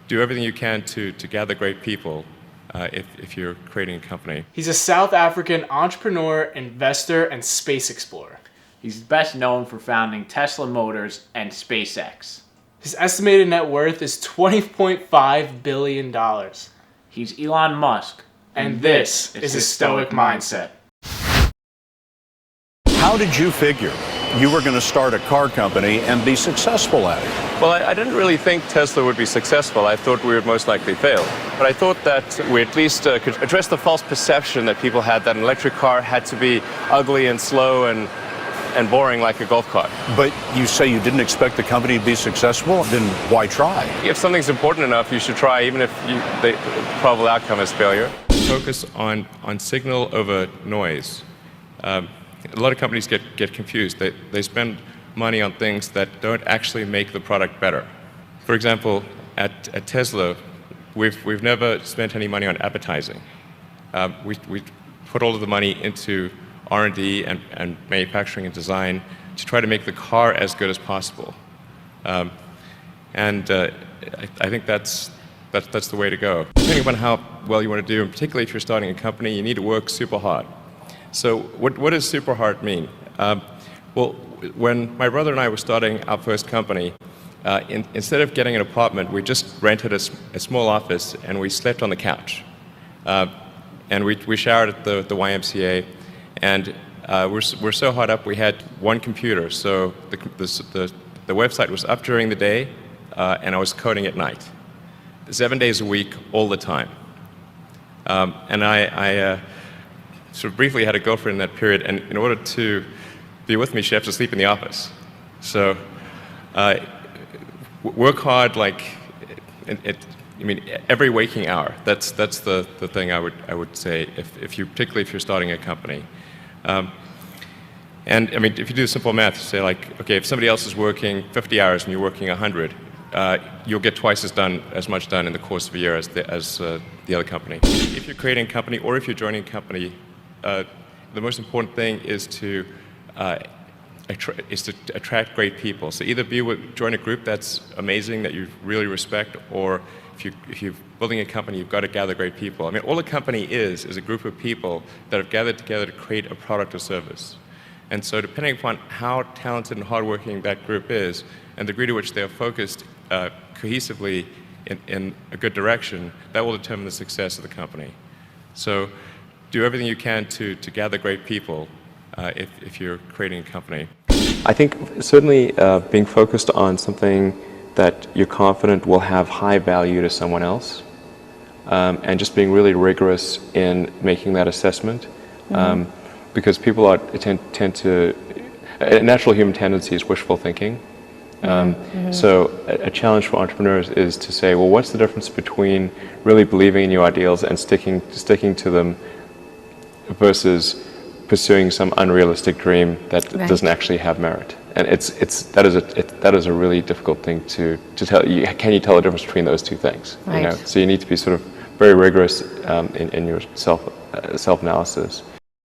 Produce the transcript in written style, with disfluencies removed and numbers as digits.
do everything you can to gather great people if you're creating a company. He's a South African entrepreneur, investor, and space explorer. He's best known for founding Tesla Motors and SpaceX. His estimated net worth is $20.5 billion. He's Elon Musk. And this is a Stoic mindset. How did you figure you were going to start a car company and be successful at it? Well, I didn't really think Tesla would be successful. I thought we would most likely fail. But I thought that we at least could address the false perception that people had that an electric car had to be ugly and slow and boring like a golf cart. But you say you didn't expect the company to be successful, then why try? If something's important enough, you should try, even if the probable outcome is failure. Focus on signal over noise. A lot of companies get confused. They spend money on things that don't actually make the product better. For example, at Tesla, we've never spent any money on advertising. We put all of the money into R&D and manufacturing and design to try to make the car as good as possible. I think that's the way to go. Depending upon how well you want to do, and particularly if you're starting a company, you need to work super hard. So what does super hard mean? Well, when my brother and I were starting our first company, instead of getting an apartment, we just rented a small office and we slept on the couch. And we showered at the YMCA, and we're so hot up we had one computer, so the website was up during the day, and I was coding at night. 7 days a week, all the time. And I sort of briefly had a girlfriend in that period, and in order to be with me, she had to sleep in the office. So work hard, like every waking hour. That's the thing I would say particularly if you're starting a company. And I mean, if you do simple math, you say like, okay, if somebody else is working 50 hours and you're working 100, you'll get twice as much done in the course of a year as the other company. If you're creating a company or if you're joining a company, the most important thing is to attract great people. So either join a group that's amazing, that you really respect, or if you're building a company, you've got to gather great people. I mean, all a company is a group of people that have gathered together to create a product or service. And so depending upon how talented and hardworking that group is, and the degree to which they are focused cohesively in a good direction, that will determine the success of the company. So do everything you can to gather great people if you're creating a company. I think certainly being focused on something that you're confident will have high value to someone else, and just being really rigorous in making that assessment, because people tend to, a natural human tendency is wishful thinking. So a challenge for entrepreneurs is to say, well, what's the difference between really believing in your ideals and sticking to them versus pursuing some unrealistic dream that doesn't actually have merit? And that is a really difficult thing to tell. Can you tell the difference between those two things? Right. You know? So you need to be sort of very rigorous in your self-analysis.